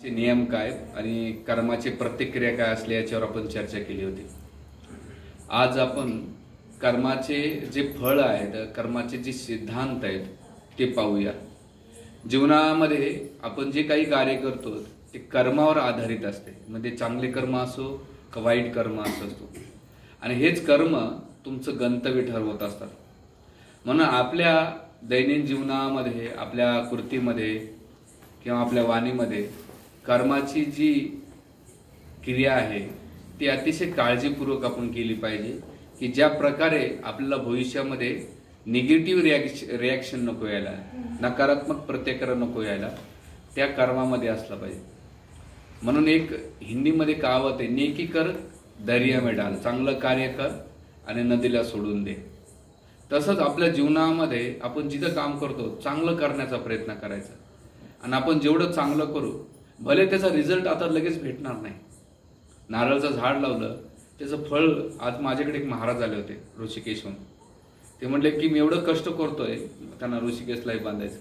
चे नियम काय आणि कर्माची प्रतिक्रिया काय असले याच्यावर आपण चर्चा केली होती। आज आपण कर्माचे जे फळ आहेत, कर्माचे जे सिद्धांत आहेत ते पाहूया। जीवनामध्ये आपण जे काही कार्य करतो ते कर्मावर आधारित असते, म्हणजे चांगले कर्म असो का वाईट कर्म असो, आणि हेच कर्म तुमचं गंतव्य ठरवत असतात। म्हणून आपल्या दैनंदिन जीवनामध्ये, आपल्या कृतीमध्ये किंवा आपल्या वाणीमध्ये कर्माची जी क्रिया आहे ती अतिशय काळजीपूर्वक आपण केली पाहिजे, की ज्या प्रकारे आपल्याला भविष्यामध्ये निगेटिव्ह रिॲक्शन नको यायला, नकारात्मक प्रतिक्रिया नको यायला, त्या कर्मामध्ये असला पाहिजे। म्हणून एक हिंदीमध्ये कहावत आहे, नेकी कर दर्या में डाल, चांगलं कार्य कर आणि नदीला सोडून दे। तसंच आपल्या जीवनामध्ये आपण जिथं काम करतो चांगलं करण्याचा प्रयत्न करायचा, आणि आपण जेवढं चांगलं करू भले त्याचा रिझल्ट आता लगेच भेटणार नाही। नारळाचं झाड लावलं त्याचं फळ, आज माझ्याकडे एक महाराज आले होते ऋषिकेशहून, ते म्हणले की मी एवढं कष्ट करतोय, त्यांना ऋषिकेशलाही बांधायचं,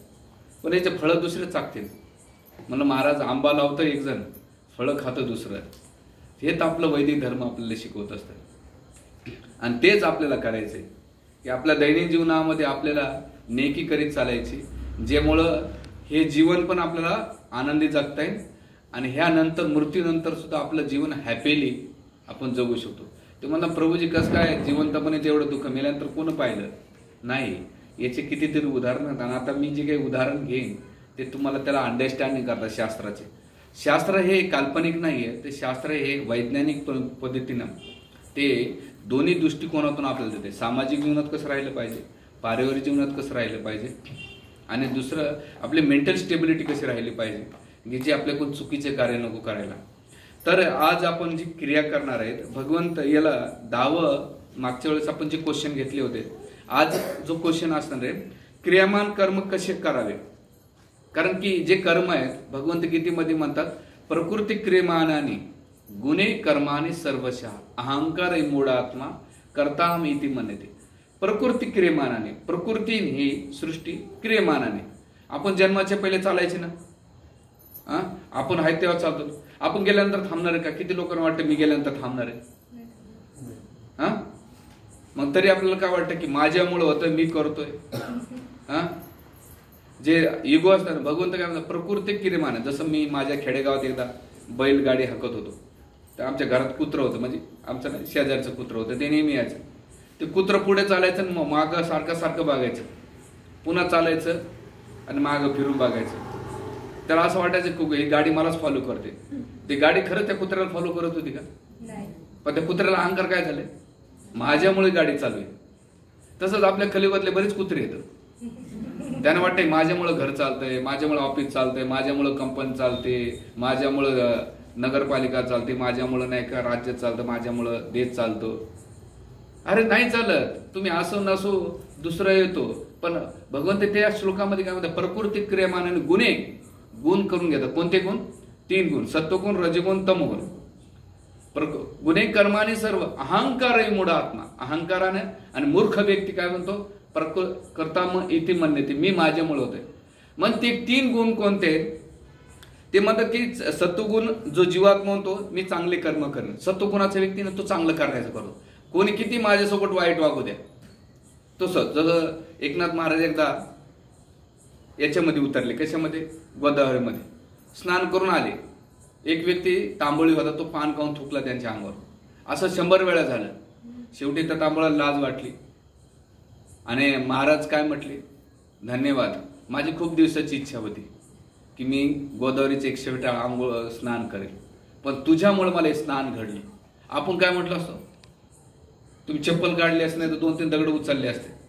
पण याचे फळं दुसरे चाकतील। म्हणलं महाराज, आंबा लावतं एक जण, फळं खातं दुसरं, हेच आपलं वैदिक धर्म आपल्याला शिकवत असतं। आणि तेच आपल्याला करायचंय की आपल्या दैनंदिन जीवनामध्ये आपल्याला नेकी करीत चालायची, ज्यामुळं हे जीवन पण आपल्याला आनंदी जगता येईल आणि ह्यानंतर मृत्यूनंतर सुद्धा आपलं जीवन हॅपीली आपण जगू शकतो। ते म्हणतात, प्रभूजी कसं काय जिवंतपणे तेवढं दुःख, मेल्यानंतर कोण पाहिलं नाही? याचे कितीतरी उदाहरण आहेत, आणि आता मी जे काही उदाहरण घेईन ते तुम्हाला त्याला अंडरस्टँडिंग करतात शास्त्राचे। शास्त्र हे काल्पनिक नाहीये, ते शास्त्र हे वैज्ञानिक पद्धतीनं ते दोन्ही दृष्टिकोनातून आपल्याला देते। सामाजिक जीवनात कसं राहिलं पाहिजे, पारिवारिक जीवनात कसं राहिलं पाहिजे, आणि दुसरं आपली मेंटल स्टेबिलिटी कशी राहिली पाहिजे, की जे आपल्याकडून चुकीचे कार्य नको करायला। तर आज आपण जी क्रिया करणार आहेत, भगवंत याला 10 मागच्या वेळेस आपण जे क्वेश्चन घेतले होते, आज जो क्वेश्चन असणार आहे, क्रियामान कर्म कसे करावे। कारण की जे कर्म आहेत भगवंत गीतेमध्ये म्हणतात, प्रकृती क्रियमानानी गुणे कर्मानी सर्वशः अहंकार मूढात्मा कर्ताम इति मन्यते। प्रकृती क्रियमानाने, प्रकृती ही सृष्टी क्रियमानाने, आपण जन्माच्या पहिले चालायचे ना, आपण आहे तेव्हा चालतो, आपण गेल्यानंतर थांबणार आहे का? किती लोकांना वाटतं मी गेल्यानंतर थांबणार आहे? मग तरी आपल्याला काय वाटतं की माझ्यामुळे होतं, मी करतोय। जे इगो असतात, भगवंत काय म्हणतात, प्रकृती क्रियमान। जसं मी माझ्या खेडेगावात एकदा बैलगाडी हाकत होतो, तर आमच्या घरात कुत्रं होतं, म्हणजे आमचं नाही शेजारचं कुत्रं होतं, ते नेहमी यायचं, ते कुत्रं पुढे चालायचं आणि मागं सारखं बघायचं, पुन्हा चालायचं आणि मागं फिरून बघायचं। त्याला असं वाटायचं की ही गाडी मलाच फॉलो करते। ती गाडी खरं त्या कुत्र्याला फॉलो करत होती का? पण त्या कुत्र्याला अहंकार काय झाले, माझ्यामुळे गाडी चालू आहे। तसंच आपल्या कलियुगातले बरेच कुत्रे येतात, त्यांना वाटतंय माझ्यामुळे घर चालतंय, माझ्यामुळे ऑफिस चालतंय, माझ्यामुळे कंपनी चालते, माझ्यामुळे नगरपालिका चालते, माझ्यामुळे नाही का राज्य चालतं, माझ्यामुळे देश चालतो। अरे नाही चालत, तुम्ही असो नसो दुसरं येतो, पण भगवंत त्या श्लोकामध्ये काय म्हणतात, प्रकृती क्रियमानाने गुण करून घेतात। कोणते गुण? 3 गुण, सत्वगुण, रजगुण, तमगुण। गुणे कर्माने सर्व अहंकार मूढात्मा, अहंकाराने, आणि मूर्ख व्यक्ती काय म्हणतो, कर्ताम इति मन्यते, मी माझ्यामुळे होतोय। मग ते 3 गुण कोणते? ते म्हणतात की सत्वगुण जो जीवात्मा म्हणतो मी चांगले कर्म करेन, सत्वगुणाचा व्यक्ती ना तो चांगलं करण्याचं करतो, कोणी किती माझ्यासोबत वाईट वागू द्या। तसंच जसं एकनाथ महाराज एकदा याच्यामध्ये उतरले, कशामध्ये? गोदावरीमध्ये स्नान करून आले, एक व्यक्ती तांबोळी होता, तो पान खाऊन थुकला त्यांच्या अंगावर, असं 100 वेळा झालं। शेवटी त्या तांबोळाला लाज वाटली आणि महाराज काय म्हटले, धन्यवाद, माझी खूप दिवसाची इच्छा होती की मी गोदावरीचे 100 वेळा आंघोळ स्नान करेल, पण तुझ्यामुळे मला हे स्नान घडले। आपण काय म्हटलं असतं, तुम्ही चप्पल काढली असते नाही तर 2-3 दगड उचलले असते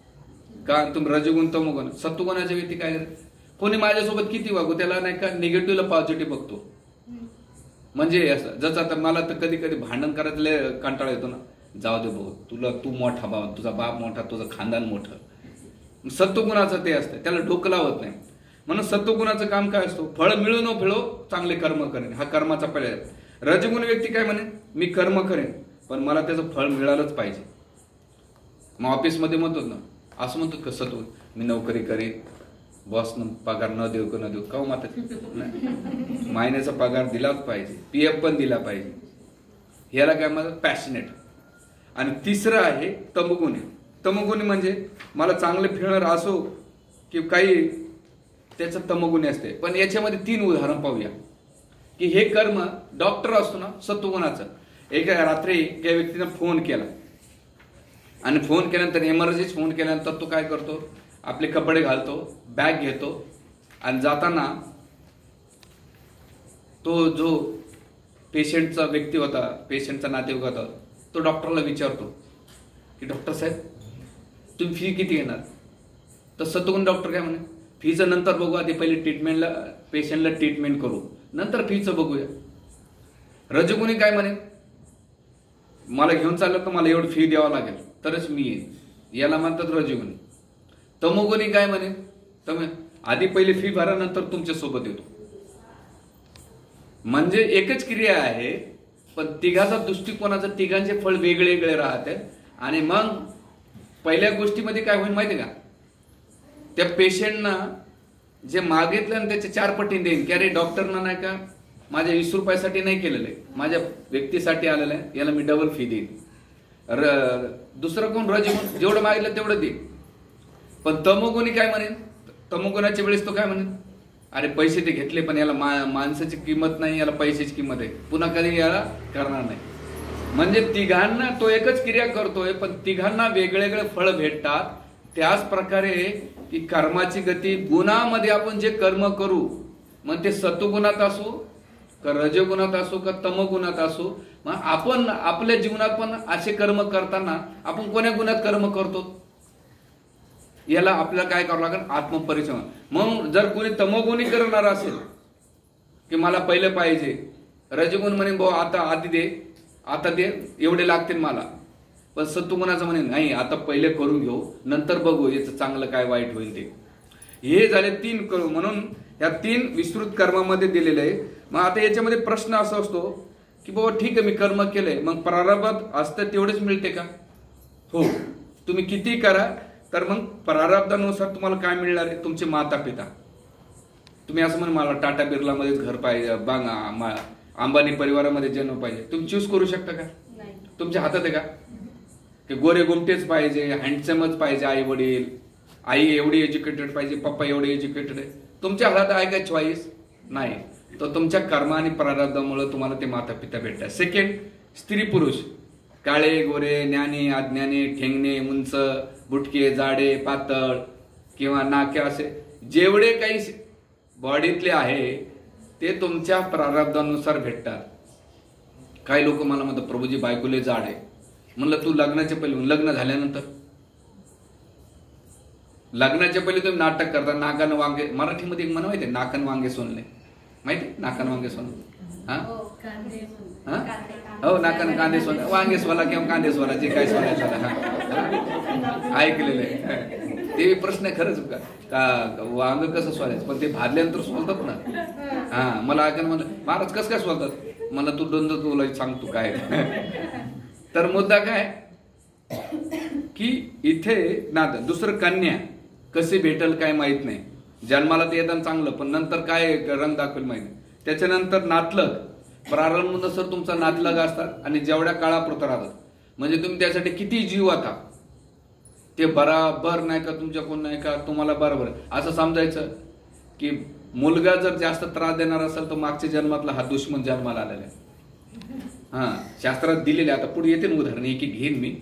का? तुम्ही रजगुण तमगुण, सत्वगुणाच्या व्यक्ती काय करते, कोणी माझ्यासोबत किती वागू त्याला नाही का निगेटिव्हला पॉझिटिव्ह बघतो। म्हणजे असं जसं आता मला तर कधी कधी भांडण करायला कंटाळा येतो ना, जाऊ दे भाऊ, तू मोठा भाव, तुझा बाप मोठा, तुझं खानदान मोठं। सत्वगुणाचं ते असतं, त्याला डोकं लावत नाही। म्हणून सत्वगुणाचं काम काय असतो, फळ मिळो न फिळो चांगले कर्म करेन, हा कर्माचा पर्याय। रजगुण व्यक्ती काय म्हणे, मी कर्म करेन पण मला त्याचं फळ मिळालंच पाहिजे। मग ऑफिसमध्ये म्हणतो ना, असं म्हणतो कसं, तू मी नोकरी करेन, बॉसनं पगार न देऊ का न देऊ का मात्र महिन्याचा पगार दिलाच पाहिजे, PF पण दिला पाहिजे. ह्याला काय म्हणतात पॅशनेट. आणि तिसरं आहे तमोगुणी. तमोगुणी म्हणजे मला चांगलं फिरणार असो की काही त्याचं तमोगुणी असते. पण याच्यामध्ये 3 उदाहरण पाहूया की हे कर्म डॉक्टर असतो ना सत्वगुणाचं. एका रात्री एका व्यक्तीने फोन केला आणि फोन केल्यानंतर इमर्जन्सी फोन केल्यानंतर तो काय करतो, आपले कपडे घालतो, बॅग घेतो आणि जाताना तो जो पेशंटचा व्यक्ती होता, पेशंटचा नातेवाईक होता, तो डॉक्टरला विचारतो की डॉक्टर साहेब तुम्ही फी किती घेणार. तर सत्वगुण डॉक्टर काय म्हणे, फीचं नंतर बघू, आधी पहिले ट्रीटमेंटला पेशंटला ट्रीटमेंट करू, नंतर फीचं बघूया. रजोगुणी काय म्हणे, मला घेऊन चाललं तर मला एवढं फी द्यावं लागेल तरच मी येईन, याला म्हणतात रजोगुणी. तमोगुणी काय म्हणे, तुम्ही आधी पहिले फी भरा नंतर तुमच्या सोबत येतो. म्हणजे एकच क्रिया आहे पण तिघाचा दृष्टिकोनाचं तिघांचे फळ वेगळे वेगळे राहते. आणि मग पहिल्या गोष्टीमध्ये काय होईल माहिती का, त्या पेशंटना जे मागितलं ना त्याच्या 4 पटीने देईन की अरे डॉक्टरना नाही का माझ्या 20 रुपयासाठी नाही केलेलं आहे, माझ्या व्यक्तीसाठी आलेलं आहे, याला मी डबल फी देईन. दुसरं कोण रजोगुण जेवढं मागितलं तेवढं देईन. पण तमोगुणी काय म्हणेन, तमोगुणाच्या वेळेस तो काय म्हणेन, अरे पैसे ते घेतले पण याला माणसाची किंमत नाही, याला पैशाची किंमत आहे, पुन्हा कधी याला करणार नाही. म्हणजे तिघांना तो एकच क्रिया करतोय पण तिघांना वेगवेगळे फळ भेटतात. त्याच प्रकारे की कर्माची गती गुणामध्ये आपण जे कर्म करू, मग ते सत्वगुणात असो का रजोगुणात असो का तमोगुणात असो, मग आपण आपल्या जीवनात पण असे कर्म करताना आपण कोण्या गुणात कर्म करतो याला आपल्याला काय करावं लागेल, आत्मपरिचय. मग जर कोणी तमोगुणी करणार असेल की मला पहिलं पाहिजे, रजोगुण म्हणे भाऊ आता आधी दे, आता दे, एवढे लागतील मला. पण सत्वगुणाचं म्हणे नाही आता पहिले करून घेऊ नंतर बघू याचं चांगलं काय वाईट होईल ते. हे झाले 3 करू. म्हणून या 3 विस्तृत कर्मामध्ये दिलेले आहे. मग आता याच्यामध्ये प्रश्न असा असतो की बाबा ठीक आहे मी कर्म केलंय, मग प्रारब्धात असतं तेवढेच मिळते का. हो, तुम्ही किती करा तर मग प्रारब्धानुसार तुम्हाला काय मिळणार आहे, तुमचे माता पिता. तुम्ही असं म्हण मला टाटा बिर्लामध्येच घर पाहिजे, बांगा अंबानी परिवारामध्ये जन्म पाहिजे, तुम्ही चूज करू शकता का, तुमच्या हातात आहे का. की गोरे गुमटेच पाहिजे, हँडसमच पाहिजे, आई वडील, आई एवढी एज्युकेटेड पाहिजे, पप्पा एवढे एज्युकेटेड आहे, तुमच्या हातात आहे का चॉईस, नाही. तर तुमच्या कर्म आणि प्रारब्धामुळे तुम्हाला ते माता पिता भेटतात. सेकंड, स्त्री पुरुष, काळे गोरे, ज्ञानी अज्ञानी, ठेंगणे उंच, बुटके जाडे पातळ किंवा नाके, असे जेवढे काही बॉडीतले आहे ते तुमच्या प्रारब्धानुसार भेटतात. काही लोक मला म्हणतात प्रभूजी बायकोले जाड आहे. म्हणलं तू लग्नाच्या पहिले, लग्न झाल्यानंतर, लग्नाच्या पहिले तुम्ही नाटक करता, नाकान वांगे, मराठीमध्ये एक म्हण माहिती आहे, नाकन वांगे सोनले, माहिती, नाकन वांगे सोनले. हा हो, नाकन कांदे सोला, वांगे सोला किंवा कांदे सोला, जे काय सोलायचं ऐकलेलं आहे. ते प्रश्न आहे खरंच का वांग कसं सोलायचं, पण ते भाजल्यानंतर सोलतात ना. हा, मला ऐकून म्हणलं महाराज कसं काय सोलतात, मला तू दोनदा तुला सांगतो काय. तर मुद्दा काय की इथे ना दुसरं कन्या कसे भेटल काय माहित नाही. जन्माला ते येताना चांगलं, पण नंतर काय रंग दाखवेल माहिती. त्याच्यानंतर नातलग, प्रारंभानुसार तुमचा नातलग असतात आणि जेवढ्या काळापुरतं राहतात. म्हणजे तुम्ही त्यासाठी किती जीव आता ते बराबर नाही का, तुमच्या कोण नाही का, तुम्हाला बरोबर असं समजायचं की मुलगा जर जास्त त्रास देणार असेल तर मागच्या जन्मातला हा दुश्मन जन्माला आलेला आहे. हा, शास्त्रात दिलेले, आता पुढे येते ना उदाहरण, एक एक घेईन मी.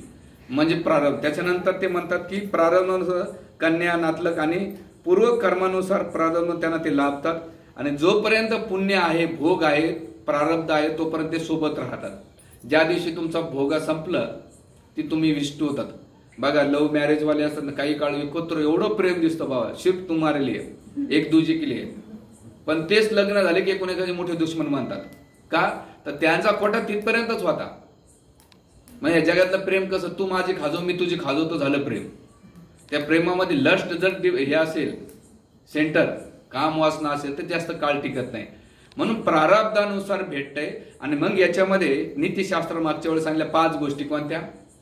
म्हणजे प्रारंभ. त्याच्यानंतर ते म्हणतात की प्रारंभानुसार कन्या नातलग आणि पूर्व कर्मानुसार प्रारंभ त्यांना ते लाभतात. आणि जोपर्यंत पुण्य आहे, भोग आहे, प्रारब्ध आहे, तोपर्यंत ते सोबत राहतात. ज्या दिवशी तुमचा भोगा संपलं ती तुम्ही विष्टू होतात. बघा लव्ह मॅरेज वाले असतात ना, काही काळ एकत्र एवढं प्रेम दिसतं बाबा, शिफ्ट तुम्हारे लिए, एक दूजे के लिए. पण तेच लग्न झाले की कोणी मोठे दुश्मन मानतात. का तर त्यांचा कोटा तिथपर्यंतच होता. म्हणजे जगातलं प्रेम कसं, तू माझी खाजो मी तुझी खाजो, तो झालं प्रेम. त्या प्रेमामध्ये लस्ट जर हे असेल, सेंटर काम वासना असेल तर जास्त काळ टिकत नाही. म्हणून प्रारब्धानुसार भेटतंय. आणि मग याच्यामध्ये नीतिशास्त्र मागच्या वेळेस सांगितल्या 5 गोष्टी कोणत्या,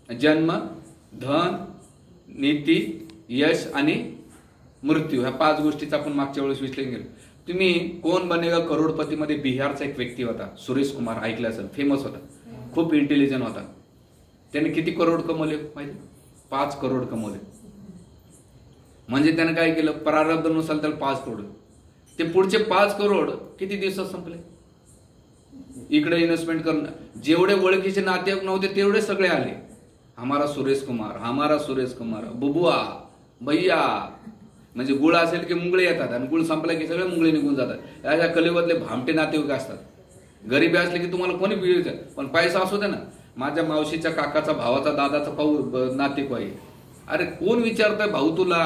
जन्म, धन, नीती, यश आणि मृत्यू, ह्या 5 गोष्टीचा आपण मागच्या वेळेस विश्लेषण केलं. तुम्ही कोण बनेगा करोडपती मध्ये बिहारचा एक व्यक्ती होता, सुरेश कुमार, ऐकलं असेल, फेमस होता, खूप इंटेलिजंट होता. त्याने किती करोड कमवले माहिती? 5 करोड कमवले. म्हणजे त्याने काय केलं, प्रारब्धानुसार त्याला 5 करोड, ते पुढचे 5 करोड किती दिवसात संपले. इकडे इन्व्हेस्टमेंट करणं, जेवढे ओळखीचे नातेवाईक नव्हते तेवढे सगळे आले. हमारा सुरेश कुमार, बुबुआ, भैया, म्हणजे गुळ असेल की मुंगळे येतात आणि गुळ संपला की सगळे मुंगळे निघून जातात. अशा कलेवरले भामटे नातेवाईक असतात. गरीबी असले की तुम्हाला कोणी पिळतं, पण पैसा असू दे ना. माझ्या मावशीच्या काकाचा, भावाचा, दादाचा भाऊ नातेवाईक आहे. अरे कोण विचारतोय भाऊ तुला,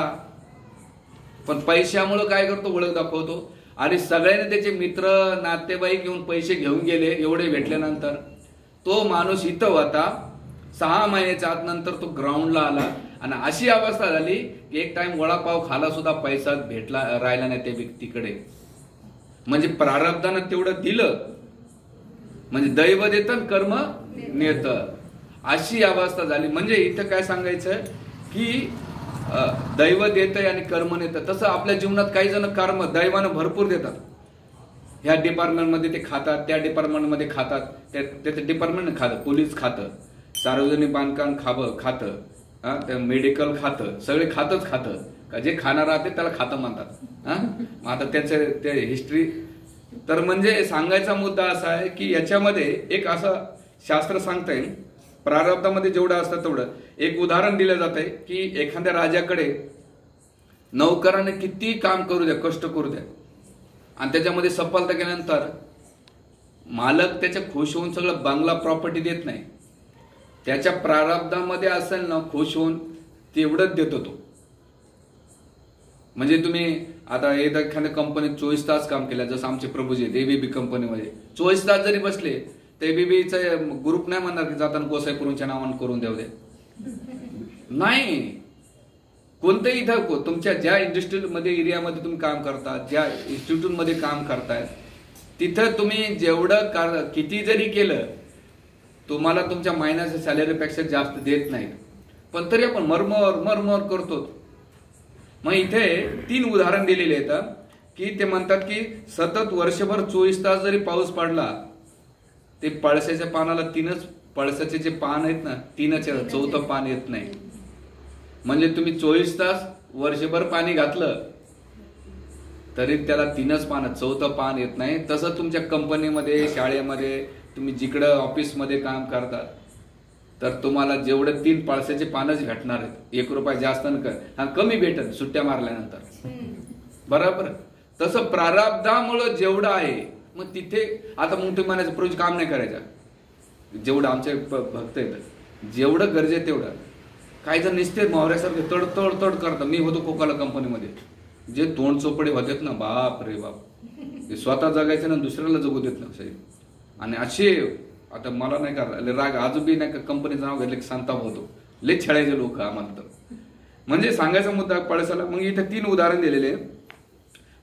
पण पैशामुळे काय करतो, ओळख दाखवतो. आणि सगळ्यांनी त्याचे मित्र नातेवाईक येऊन पैसे घेऊन गेले. एवढे भेटल्यानंतर तो माणूस इथं होता. 6 महिन्याच्या आत नंतर तो ग्राउंडला आला आणि अशी अवस्था झाली की एक टाइम वडापाव खाला सुद्धा पैसा भेटला राहिला नाही त्या व्यक्तीकडे. म्हणजे प्रारब्धानं तेवढं दिलं, म्हणजे दैव देतं कर्म नेतं, अशी अवस्था झाली. म्हणजे इथं काय सांगायचं की दैव देतंय आणि कर्म नेतं. तसं आपल्या जीवनात काही जण कर्म दैवानं भरपूर देतात. ह्या डिपार्टमेंटमध्ये ते खातात, त्या डिपार्टमेंटमध्ये खातात, त्याचं डिपार्टमेंट खातं, पोलीस खातं, सार्वजनिक बांधकाम खातं, मेडिकल खातं, सगळे खातच का जे खाणार राहते त्याला खातं म्हणतात. आता त्याचे ते हिस्ट्री. तर म्हणजे सांगायचा मुद्दा असा आहे की याच्यामध्ये एक असं शास्त्र सांगतंय, प्रारब्धामध्ये जेवढं असतं तेवढं. एक उदाहरण दिलं जात आहे की एखाद्या राजाकडे नौकराने किती काम करू द्या, कष्ट करू द्या, आणि त्याच्यामध्ये सफलता केल्यानंतर मालक त्याच्या खुश होऊन सगळं बंगला प्रॉपर्टी देत नाही. त्याच्या प्रारब्धामध्ये असेल ना खुश होऊन तेवढंच देतो तो. म्हणजे तुम्ही आता एखाद्या कंपनीत 24 तास काम केलं, जसं आमचे प्रभूजी आहेत एबीबी कंपनीमध्ये 24 तास जरी बसले तर एबीबीचा ग्रुप नाही म्हणणार की जाताना गोसाईपुरूंच्या नावानं करून द्याव दे. नाही, कोणत्याही इथं तुमच्या ज्या इंडस्ट्रीमध्ये एरियामध्ये तुम्ही काम करता, ज्या इन्स्टिट्यूट मध्ये काम करताय, तिथं तुम्ही जेवढं किती जरी केलं तुम्हाला तुमच्या महिन्याच्या सॅलरीपेक्षा जास्त देत नाही. पण तरी आपण मरमर करतो. मग इथे 3 उदाहरण दिलेले आहेत की ते म्हणतात की सतत वर्षभर 24 तास जरी पाऊस पडला, ते पळसाच्या पानाला 3च, पळसाचे जे पान आहेत ना 3च, 4थं पान येत नाही. म्हणजे तुम्ही 24 तास वर्षभर पाणी घातलं तरी त्याला 3च पान, 4थं पान येत नाही. तसं तुमच्या कंपनीमध्ये, शाळेमध्ये, तुम्ही जिकडं ऑफिसमध्ये काम करतात तर तुम्हाला जेवढे 3 पळसाचे पानच भेटणार आहेत. 1 रुपया जास्त कमी भेटत सुट्ट्या मारल्यानंतर. बरोबर. तसं प्रारब्धामुळं जेवढं आहे, मग तिथे आता मग तुम्ही म्हणायचं प्रोज काम नाही करायचं. जेवढं आमचे भक्त आहेत जेवढं गरजे तेवढं. काही जण निस्ते मोहऱ्यासारखे तड करतात. मी होतो कोकाला कंपनीमध्ये, जे तोंड चोपडे होतात ना, बाप रे बाप, ते स्वतः जगायचे ना दुसऱ्याला जगू देत ना. आणि असे आता मला नाही का राग आजूबी नाही का कंपनीचं नाव घेतलं की संताप होतो. लय छळायचे लोक आम्हाला. तर म्हणजे सांगायचा मुद्दा पळसाला. मग इथे 3 उदाहरण दिलेले.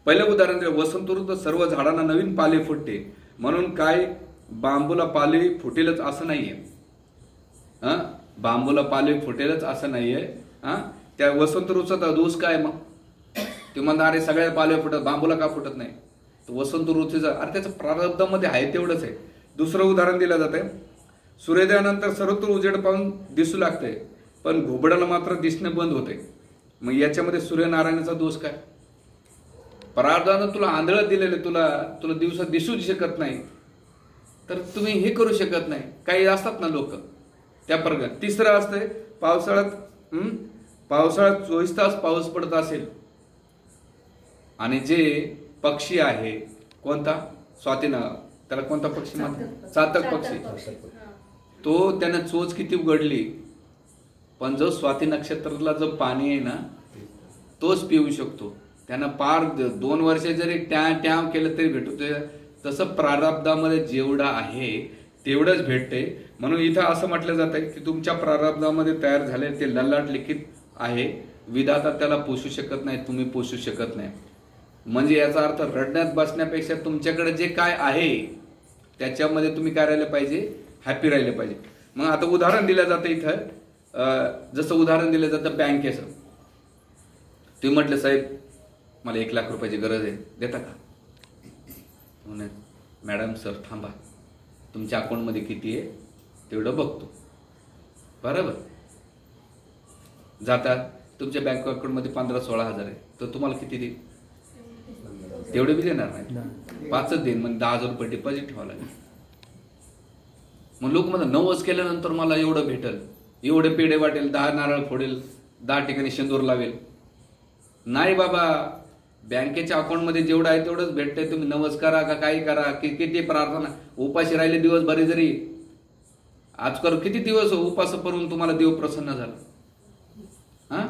पहिलं उदाहरण दिलं, वसंत ऋतूत सर्व झाडांना नवीन पाले फुटते, म्हणून काय बांबूला पाले फुटेलच असं नाहीये. बांबूला पाले फुटेलच असं नाहीये. त्या वसंत ऋतूचा दोष काय मग? ते म्हणतात अरे सगळ्या पाले फुटत, बांबूला का फुटत नाही? वसंत ऋतूचा अरे त्याचं प्रारब्धामध्ये आहे तेवढंच आहे. दुसरं उदाहरण दिलं जातंय, सूर्योदयानंतर सर्वत्र उजेड पाहून दिसू लागते, पण घोबडाला मात्र दिसणं बंद होते. मग याच्यामध्ये सूर्यनारायणाचा दोष काय? प्रारब्धानं तुला आंधळं दिलेलं, तुला दिवसात दिसू शकत नाही, तर तुम्ही हे करू शकत नाही. काही असतात ना लोक त्या प्रकारे. तिसरं असतंय पावसाळ्यात 24 तास पाऊस पडत असेल आणि जे पक्षी आहे कोणता स्वातीना, त्याला कोणता पक्षी म्हणतात? चातक पक्षी. तो त्यानं चोच किती उघडली, पण जो स्वाती नक्षत्राला जो पाणी आहे ना तोच पिऊ शकतो. त्यानं पार 2 वर्ष जरी ट्याव केलं तरी भेटतो. तसं प्रारब्धामध्ये जेवढं आहे तेवढंच भेटते. म्हणून इथं असं म्हटलं जात आहे की तुमच्या प्रारब्धामध्ये तयार झाले ते ललाट लिखित आहे, विधाता त्याला पोषू शकत नाही, तुम्ही पोषू शकत नाही. म्हणजे याचा अर्थ रडण्यात बसण्यापेक्षा तुमच्याकडे जे काय आहे त्याच्यामध्ये तुम्ही काय राहिले पाहिजे, हॅपी राहिले पाहिजे. मग आता उदाहरण दिलं जातं इथं, जसं उदाहरण दिलं जातं बँकेचं. तुम्ही म्हटलं साहेब मला 1 लाख रुपयाची गरज आहे, देता का? म्हणे मॅडम सर थांबा, तुमच्या अकाउंटमध्ये किती आहे तेवढं बघतो. बरोबर, जातात तुमच्या बँक अकाउंटमध्ये 15-16 हजार आहे, तर तुम्हाला किती देईल? तेवढे बी देणार नाही, 5च देईन. मग 10,000 रुपये डिपॉझिट ठेवावं लागेल. मग लोक म्हणतात 9 केल्यानंतर मला एवढं भेटेल, एवढे पेढे वाटेल, 10 नारळ फोडेल, 10 ठिकाणी शेंदूर लावेल. नाही बाबा, बँकेच्या अकाउंटमध्ये जेवढं आहे तेवढंच भेटतंय. तुम्ही 9 करा का काही करा, किती प्रार्थना उपाशी राहिले दिवसभरी जरी, आजकाल किती दिवस उपास करून तुम्हाला देव प्रसन्न झाला? हा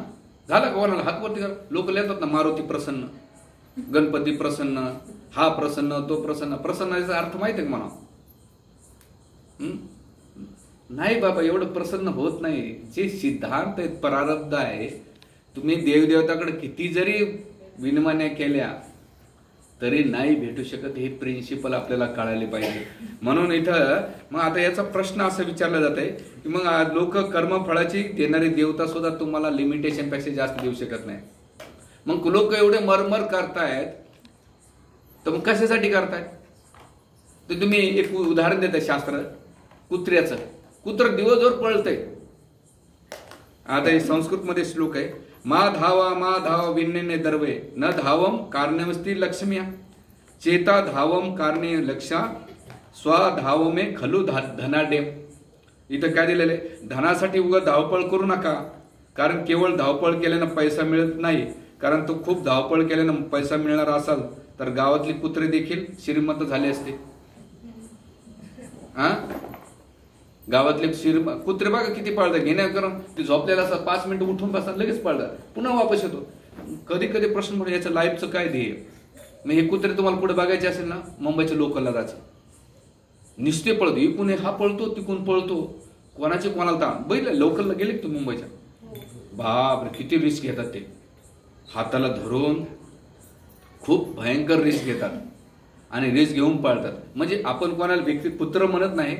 झाला का? कोणाला हात वरती करा. लोक लिहितात ना, मारुती प्रसन्न, गणपती प्रसन्न, हा प्रसन्न, तो प्रसन्न. प्रसन्नाचा अर्थ माहिती आहे का म्हणा? नाही बाबा, एवढं प्रसन्न होत नाही. जे सिद्धांत आहेत, प्रारब्ध आहे, तुम्ही देवदेवताकडे किती जरी विनमन्या केल्या तरी नाही भेटू शकत. हे प्रिन्सिपल आपल्याला कळायला पाहिजे. म्हणून इथं मग आता याचा प्रश्न असा विचारला जात आहे की मग लोक कर्मफळाची देणारी देवता सुद्धा तुम्हाला लिमिटेशन पेक्षा जास्त देऊ शकत नाही. मग लोक एवढे मरमर करतायत, तर मग कशासाठी करतायत? तर तुम्ही एक उदाहरण देताय शास्त्र कुत्र्याचं. कुत्र दिवसभर पळतंय. आता हे संस्कृत मध्ये श्लोक आहे, मा धावा विन्ने दर्वे न धावम कारण्यमस्ती लक्ष्म्या चेता धावम कारणे लक्षा स्वधावमे खलु धनाढ्य. इथं काय दिलेलं आहे? धनासाठी उगा धावपळ करू नका, कारण केवळ धावपळ केल्यानं पैसा मिळत नाही. कारण तो खूप धावपळ केल्यानं पैसा मिळणार असाल तर गावातली कुत्रे देखील श्रीमंत झाले असते. हा, गावातले कुत्रे बघा किती पाळतात. घेण्याकरून ते झोपलेला असतात, 5 मिनिटं उठून बसतात, लगेच पाळतात, पुन्हा वापस येतो. कधी कधी प्रश्न म्हणून याचं लाईफचं काय ध्येय? मग हे कुत्रे तुम्हाला पुढे बघायचे असेल ना, मुंबईच्या लोकलला जायचं, निस्ते पळतो, इकून हा पळतो, तिकून पळतो, कोणाचे कोणाला ताण. बैल लोकलला गेले तू मुंबईच्या, बापरे किती रिस्क घेतात ते. हाताला धरून खूप भयंकर रिस्क घेतात आणि रिस्क घेऊन पाळतात. म्हणजे आपण कोणाला व्यक्ती पुत्र म्हणत नाही,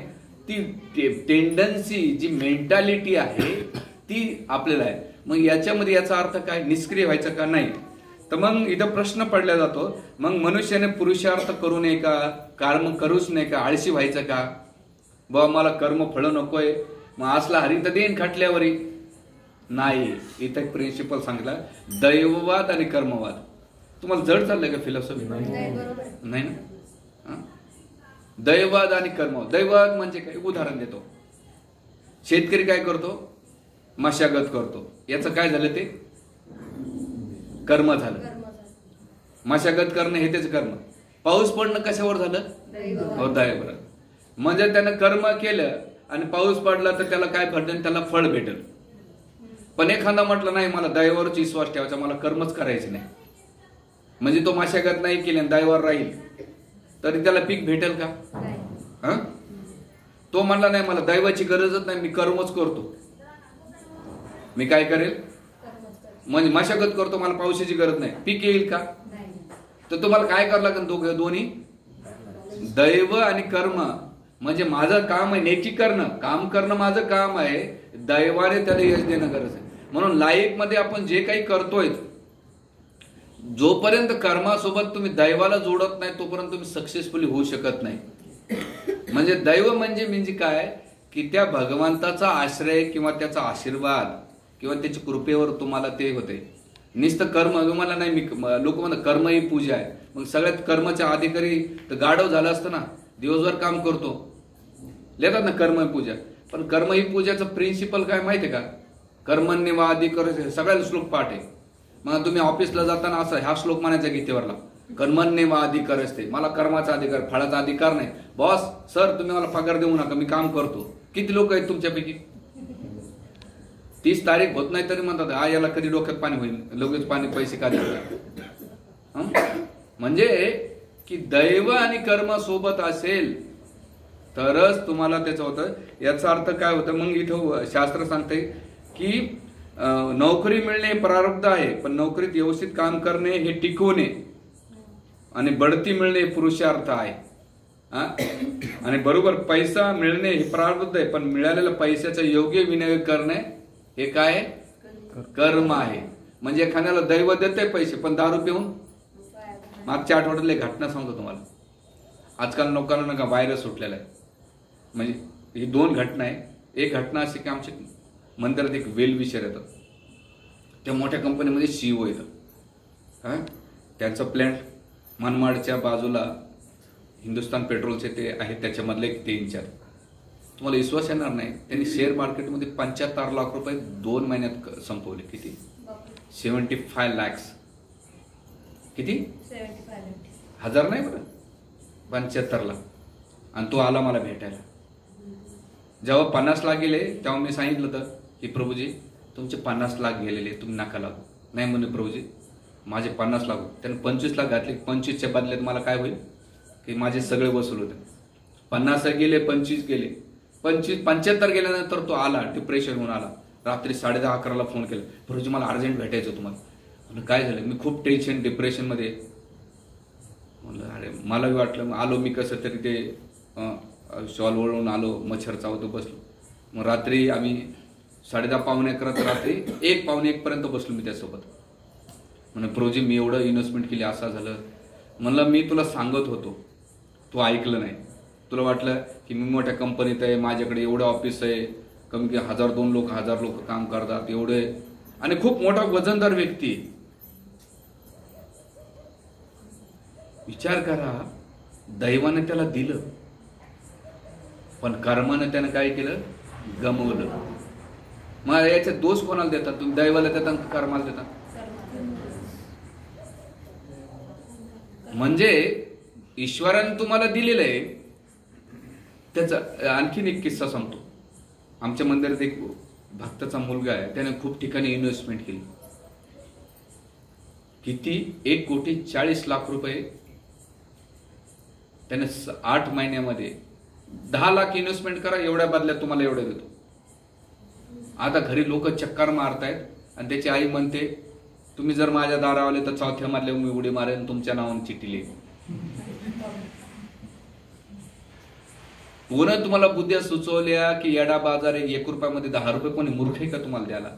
ती टेंडन्सी जी मेंटॅलिटी आहे ती आपल्याला आहे. मग याच्यामध्ये याचा अर्थ काय? निष्क्रिय व्हायचं का? नाही. तर मग इथं प्रश्न पडला जातो, मग मनुष्याने पुरुषार्थ करू नये का? कर्म करूच नाही का? आळशी व्हायचं का? बाबा मला कर्म फळ नकोय, मग असला हरी तर देईन खाटल्यावरी. नाही, इथं एक प्रिन्सिपल सांगितला, दैववाद आणि कर्मवाद. तुम्हाला जड चाललंय का फिलॉसॉफी? नाही ना. दैववाद आणि कर्मवाद. दैववाद म्हणजे काय? उदाहरण देतो. शेतकरी काय करतो? मशागत करतो. याचं काय झालं? ते कर्म झालं. मशागत करणं हे त्याचं कर्म. पाऊस पडणं कशावर झालं? दैवावर. म्हणजे त्यानं कर्म केलं आणि पाऊस पडला तर त्याला काय भेटेल? त्याला फळ भेटेल. पण एखादा म्हटलं नाही मला दैवावरच विश्वास ठेवायचा, मला कर्मच करायचे नाही, म्हणजे तो मशागत नाही केली आणि दैवावर राहील, तरी त्याला पीक भेटेल का? तो म्हणला नाही मला दैवाची गरजच नाही, मी कर्मच करतो. मी काय करेल? म्हणजे मशागत करतो, मला पावसाची गरज नाही, पीक येईल का? तर तुम्हाला काय करावं लागेल? दोन्ही दैव आणि कर्म. म्हणजे माझं काम आहे नेकी करणं, काम करणं माझं काम आहे, दैवाने त्याला यश देणं गरज आहे. म्हणून लाईफ मध्ये आपण जे काही करतोय, जोपर्यंत कर्मासोबत तुम्ही दैवाला जोडत नाही तोपर्यंत तुम्ही सक्सेसफुली होऊ शकत नाही. म्हणजे दैव म्हणजे काय की त्या भगवंताचा आश्रय किंवा त्याचा आशीर्वाद किंवा त्याच्या कृपेवर तुम्हाला ते होते. नुसतं कर्म तुम्हाला नाही. मी लोक म्हणतात कर्म ही पूजा आहे. मग सगळ्यात कर्माच्या अधिकारी तर गाढव झाला असतं ना, दिवसभर काम करतो, लिहितात ना कर्म ही पूजा. पण कर्म ही पूजाचं प्रिन्सिपल काय माहितीये का? कर्मण्य वा अधिकार, सगळ्याला श्लोक पाठ आहे. मग तुम्ही ऑफिसला जाताना असं हा श्लोक म्हणायचा गीतेवरला, कर्मण्य वा अधिकार असते. मला कर्माचा अधिकार, फळाचा अधिकार नाही. बॉस सर तुम्ही मला पगार देऊ नका, मी काम करतो. किती लोक आहेत तुमच्यापैकी? 30 तारीख होत नाही तरी म्हणतात हा याला कधी डोक्यात पाणी होईल, लगेच पाणी पैसे का देतात. म्हणजे की दैव आणि कर्म सोबत असेल तरच तुम्हाला त्याचं होतं. याचा अर्थ काय होतं? मग इथं शास्त्र सांगते की नोकरी मिळणे प्रारब्ध आहे, पण नोकरीत व्यवस्थित काम करणे हे टिकवणे, आणि बढती मिळणे पुरुषार्थ आहे. आणि बरोबर पैसा मिळणे हे प्रारब्ध आहे, पण मिळालेल्या पैशाचा योग्य विनियोग करणे हे काय? कर्म आहे. म्हणजे एखाद्याला दैव देते पैसे पण दारू पिऊन मागच्या आठवड्यातली एक घटना सांगतो तुम्हाला. आजकाल लोकांना ना व्हायरस सुटलेला आहे. म्हणजे ही 2 घटना आहे. एक घटना अशी की आमच्या मंदिरात एक वेल विचार येतात. त्या मोठ्या कंपनीमध्ये CEO येतं. त्यांचा प्लॅन्ट मनमाडच्या बाजूला हिंदुस्तान पेट्रोलचे ते आहेत, त्याच्यामधले एक ते इंचार्ज. तुम्हाला विश्वास येणार नाही, त्यांनी शेअर मार्केटमध्ये 75 लाख रुपये 2 महिन्यात संपवले. किती? 75 लाख. किती? 1000 नाही बरं, 75 लाख. आणि तो आला मला भेटायला. जेव्हा 50 लाख गेले तेव्हा मी सांगितलं होतं की प्रभूजी तुमचे 50 लाख गेलेले, तुम्ही नका लागू. नाही म्हणे प्रभूजी माझे 50 लाख. त्याने 25 लाख घातले. 25च्या बदल्यात मला काय होईल की माझे सगळे वसूल होते. 50 गेले, 25 गेले, 75 गेल्यानंतर तो आला, डिप्रेशन होऊन आला. रात्री 10:30-11ला फोन केला, प्रभूजी मला अर्जंट भेटायचं तुम्हाला. म्हणलं काय झालं? मी खूप टेन्शन डिप्रेशनमध्ये. म्हणलं अरे मलाही वाटलं. आलो मी कसं तरी ते शॉल वळून आलो, मच्छर चावतो बसलो. मग रात्री आम्ही 10:30-11 रात्री 1-1:15 पर्यंत बसलो मी त्यासोबत. म्हणून प्रभूजी मी एवढं इन्व्हेस्टमेंट केली, असं झालं. म्हणलं मी तुला सांगत होतो, तू ऐकलं नाही. तुला वाटलं की मी मोठ्या कंपनीत आहे, माझ्याकडे एवढं ऑफिस आहे, कमी की 1000 लोक काम करतात एवढे, आणि खूप मोठा वजनदार व्यक्ती. विचार करा, दैवाने त्याला दिलं पण कर्मानं त्यानं काय केलं? गमवलं. मग याचे दोष कोणाला देतात? तुम्ही दैवाला देता का कर्माला देता? म्हणजे ईश्वराने तुम्हाला दिलेलं आहे. त्याचा आणखीन एक किस्सा सांगतो. आमच्या मंदिरात एक भक्ताचा मुलगा आहे, त्याने खूप ठिकाणी इन्व्हेस्टमेंट केली. किती? 1,40,00,000 रुपये त्याने 8 महिन्यामध्ये 10 लाख इन्व्हेस्टमेंट करा, एवढ्या बदल्यात तुम्हाला एवढं देतो. आता घरी लोक चक्कर मारतायत आणि त्याची आई म्हणते तुम्ही जर माझ्या दारावले तर 4थ्या मधल्या मी उडी मारेन, तुमच्या नावाने चिठ्ठी लिहिली. पुन्हा तुम्हाला बुद्ध्या सुचवल्या की येडा बाजार आहे, 1 रुपयामध्ये 10 रुपये कोणी मूर्ख आहे का तुम्हाला द्यायला?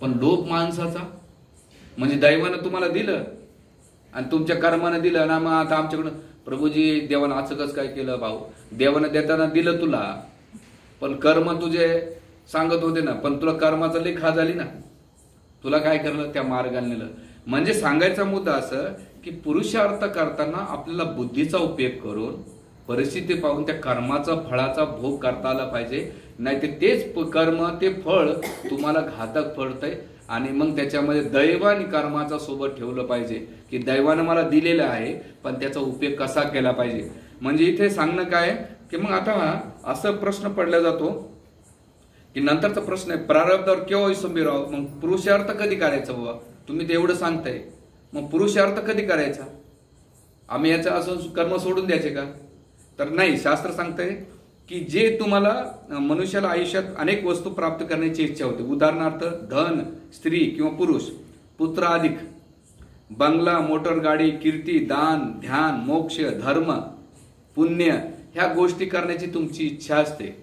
पण लोभ माणसाचा. म्हणजे दैवानं तुम्हाला दिलं आणि तुमच्या कर्मानं दिलं ना. मग आता आमच्याकडं प्रभूजी देवानं असं कसं काय केलं? भाऊ, देवानं देताना दिलं तुला, पण कर्म तुझे सांगत होते ना, पण तुला कर्माचा लेखा झाली ना. तुला काय करलं? त्या मार्गाने नेलं. म्हणजे सांगायचा मुद्दा असं की पुरुषार्थ करताना आपल्याला बुद्धीचा उपयोग करून परिस्थिती पाहून त्या कर्माचा फळाचा भोग करता आला पाहिजे. नाही तर तेच कर्म, ते फळ तुम्हाला घातक पडतंय. आणि मग त्याच्यामध्ये दैव आणि कर्माचा सोबत ठेवलं पाहिजे की दैवानं मला दिलेलं आहे पण त्याचा उपयोग कसा केला पाहिजे. म्हणजे इथे सांगणं काय की मग आता असं प्रश्न पडला जातो की नंतरचा प्रश्न आहे प्रारब्धावर केव्हा विसंबी राहू. मग पुरुषार्थ कधी करायचा? बाबा तुम्ही ते एवढं सांगताय, मग पुरुषार्थ कधी करायचा? आम्ही याचं असं कर्म सोडून द्यायचे का? तर नाही. शास्त्र सांगतंय की जे तुम्हाला मनुष्याला आयुष्यात अनेक वस्तू प्राप्त करण्याची इच्छा होते. उदाहरणार्थ धन, स्त्री किंवा पुरुष, पुत्र अधिक, बंगला, मोटर गाडी, कीर्ती, दान, ध्यान, मोक्ष, धर्म, पुण्य, ह्या गोष्टी करण्याची तुमची इच्छा असते.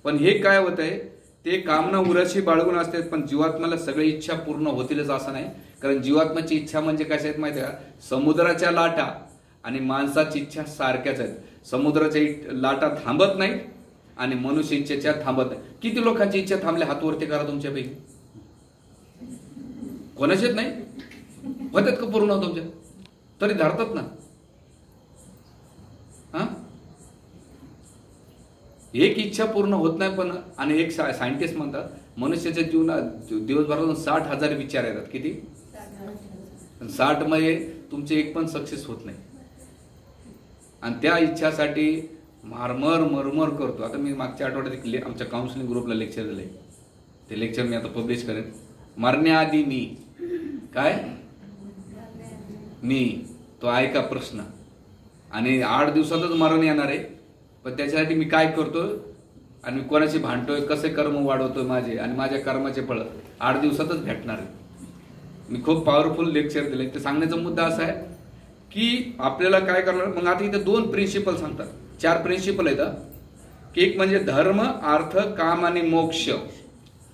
पण हे काय होत आहे, ते कामना उराशी बाळगून असते. पण जीवात्म्याला सगळी इच्छा पूर्ण होतीलच असं नाही. कारण जीवात्म्याची इच्छा म्हणजे कशा आहेत माहिती आहे का? समुद्राच्या लाटा आणि माणसाची इच्छा सारख्याच आहेत. समुद्राच्या लाटा थांबत नाही आणि मनुष्य इच्छेच्या थांबत नाही. किती लोकांची इच्छा थांबल्या? हात वरती करा तुमच्यापैकी. कोणाचेच नाही होतात का पूर्ण तुमच्या? तरी धरतात ना. एक इच्छा पूर्ण होत नाही. पण आणि एक सायंटिस्ट म्हणतात मनुष्याच्या जीवनात दिवसभरातून 60,000 विचार येतात. किती? 60 मध्ये तुमचे एक पण सक्सेस होत नाही. आणि त्या इच्छासाठी मरमर करतो. आता मी मागच्या आठवड्यात आमच्या काउन्सिलिंग ग्रुपला लेक्चर दिलंय. ते लेक्चर मी आता पब्लिश करेन. मरण्याआधी मी काय? मी तो ऐका प्रश्न. आणि 8 दिवसातच मरण येणार आहे. पण त्याच्यासाठी मी काय करतो आणि कोणाशी भांडतोय, कसे कर्म वाढवतोय माझे आणि माझ्या कर्माचे फळ 8 दिवसातच भेटणार आहे. मी खूप पॉवरफुल लेक्चर दिले. ते सांगण्याचा मुद्दा असा आहे की आपल्याला काय करणार. मग आता इथे 2 प्रिन्सिपल सांगतात. 4 प्रिन्सिपल आहेत की एक म्हणजे धर्म, अर्थ, काम आणि मोक्ष.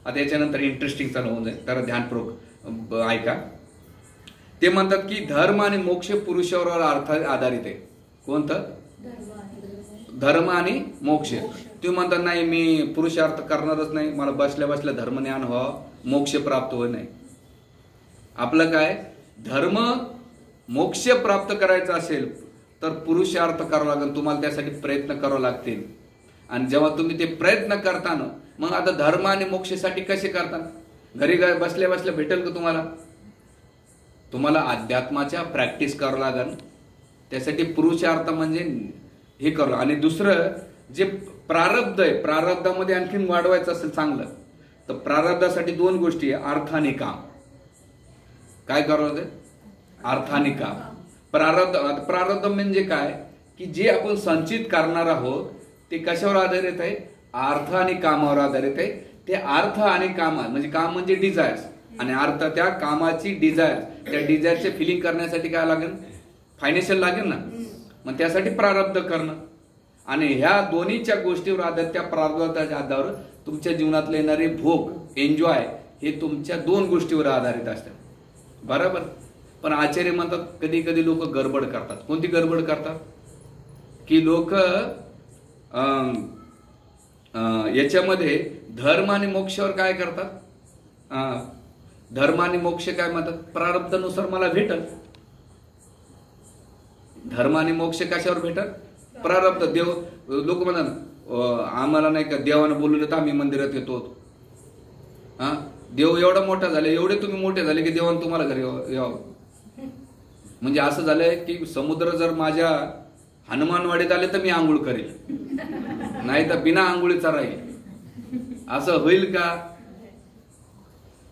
आता याच्यानंतर इंटरेस्टिंग चालू होऊन जाईल, तर ध्यानपूर्वक ऐका. ते म्हणतात की धर्म आणि मोक्ष पुरुषावर आधारित आहे. कोणतं? धर्म आणि मोक्ष. तुम्ही म्हणतात नाही मी पुरुषार्थ करणारच नाही, मला बसल्या बसल्या धर्म ज्ञान व्हावं, मोक्ष प्राप्त होय. नाही, आपलं काय, धर्म मोक्ष प्राप्त करायचा असेल तर पुरुषार्थ करावा लागेल, तुम्हाला त्यासाठी प्रयत्न करावे लागतील. आणि जेव्हा तुम्ही ते प्रयत्न करताना मग आता धर्म आणि मोक्षासाठी कसे करता? घरी बसल्या बसल्या भेटेल का तुम्हाला? तुम्हाला अध्यात्माच्या प्रॅक्टिस करावं लागेल. त्यासाठी पुरुषार्थ म्हणजे हे करू. आणि दुसरं जे प्रारब्ध आहे, प्रारब्धामध्ये आणखीन वाढवायचं असेल चांगलं तर प्रारब्धासाठी दोन गोष्टी आहे, अर्थ आणि काम. काय करावं लागेल? अर्थ आणि काम. प्रारब्ध म्हणजे काय की जे आपण संचित करणार आहोत ते कशावर आधारित आहे? अर्थ आणि कामावर आधारित आहे. ते अर्थ आणि काम म्हणजे काम म्हणजे डिझायर्स आणि अर्थ त्या कामाची डिझायर, त्या डिझायरचे फिलिंग करण्यासाठी काय लागेल? फायनान्शियल लागेल ना. मग त्यासाठी प्रारब्ध करणं. आणि ह्या दोन्हीच्या गोष्टीवर आधारित, त्या प्रारब्धाच्या आधारावर तुमच्या जीवनातले येणारे भोग, एन्जॉय हे तुमच्या दोन गोष्टीवर आधारित असतात. बरोबर. पण आचार्य म्हणतात कधी कधी लोक गडबड करतात. कोणती गडबड करतात? की लोक याच्यामध्ये धर्म आणि मोक्षावर काय करतात? धर्म आणि मोक्ष काय म्हणतात? प्रारब्धानुसार मला भेटल. धर्म आणि मोक्ष कशावर भेटल? प्रारब्ध. देव, लोक म्हणतात आम्हाला नाही का देवानं बोलवलं तर आम्ही मंदिरात येतो. देव एवढा मोठा झाले, एवढे तुम्ही मोठे झाले की देवानं तुम्हाला घरी यावं. म्हणजे असं झालंय की समुद्र जर माझ्या हनुमानवाडीत आले तर मी आंघोळ करेल, नाही तर बिना आंघोळीचा राहील. असं होईल का?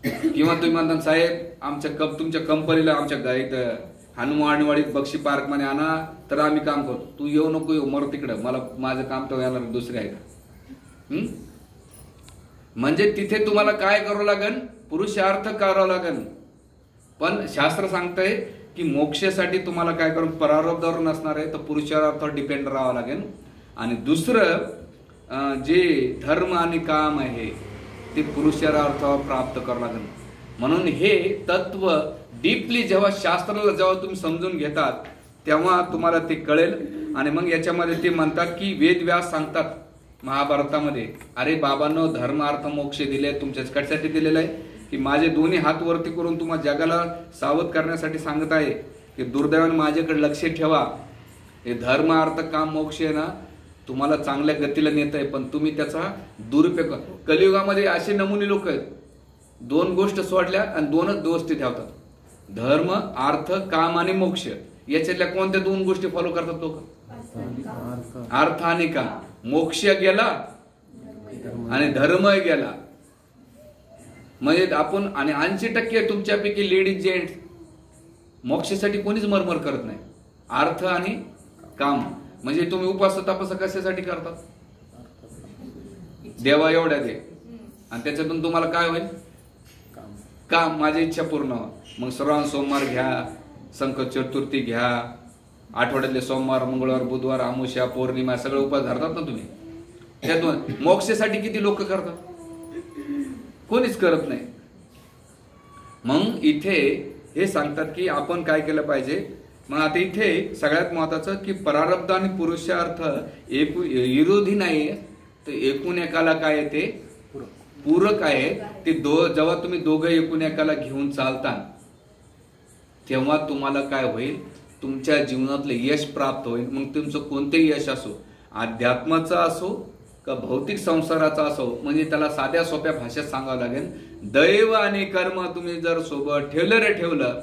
किंवा तुम्ही म्हणता साहेब तुमच्या कंपनीला आमच्या इथं हनुमानवाडीत बक्षी पार्क मध्ये आणा तर आम्ही काम करतो. तू येऊ नको, येऊ मर तिकडं, मला माझं काम तर येणार दुसरे आहे का? म्हणजे तिथे तुम्हाला काय करावं लागेल? पुरुषार्थ करावं लागेल. पण शास्त्र सांगतंय की मोक्षासाठी तुम्हाला काय करून प्रारब्धावर नसणार आहे तर पुरुषार्थावर डिपेंड राहावं लागेल. आणि दुसरं जे धर्म आणि काम आहे ते पुरुषार्थावर प्राप्त करावं लागेल. म्हणून हे तत्व डीपली जेव्हा शास्त्राला जेव्हा तुम्ही समजून घेतात तेव्हा तुम्हाला ते कळेल. आणि मग याच्यामध्ये ते म्हणतात की वेदव्यास सांगतात महाभारतामध्ये, अरे बाबांनो धर्म अर्थ मोक्ष दिले तुमच्याच कशासाठी दिलेलं आहे? की माझे दोन्ही हात वरती करून तुम्हाला जगाला सावध करण्यासाठी सांगत आहे की दुर्दैवाने माझ्याकडे लक्ष ठेवा. हे धर्म अर्थ काम मोक्ष आहे ना तुम्हाला चांगल्या गतीला नेत आहे, पण तुम्ही त्याचा दुरुपयोग. कलियुगामध्ये असे नमुने लोक आहेत, दोन गोष्ट सोडल्या आणि दोनच गोष्टी ठेवतात, धर्म अर्थ काम आणि मोक्ष. याच्यातल्या कोणत्या दोन गोष्टी फॉलो करतात लोक? अर्थ आणि काम. मोक्ष गेला आणि धर्म गेला. म्हणजे आपण आणि 80% तुमच्यापैकी लेडीज जेंट्स मोक्षासाठी कोणीच मरमर करत नाही. अर्थ आणि काम. म्हणजे तुम्ही उपास तापास कशासाठी करतात? देवा एवढ्या दे आणि त्याच्यातून तुम्हाला काय होईल? काम. माझी इच्छा पूर्ण हो. मग श्रावण सोमवार घ्या, संकट चतुर्थी घ्या, आठवड्यातले सोमवार मंगळवार बुधवार अमावस्या पौर्णिमा सगळे उपास धरतात ना तुम्ही. त्यातून मोक्षासाठी किती लोक करतात? कोणीच करत नाही. मग इथे हे सांगतात की आपण काय केलं पाहिजे. मग आता इथे सगळ्यात महत्वाचं की प्रारब्ध आणि पुरुषार्थ विरोधी नाही, तर एकूण एकाला काय आहे ते पूरक आहे. ते जेव्हा तुम्ही दोघं एकूण एकाला घेऊन चालता तेव्हा तुम्हाला काय होईल? तुमच्या जीवनातलं यश प्राप्त होईल. मग तुमचं कोणतेही यश असो, अध्यात्माचं असो का भौतिक संसाराचा असो, म्हणजे त्याला साध्या सोप्या भाषेत सांगावं लागेल, दैव आणि कर्म तुम्ही जर सोबत ठेवलं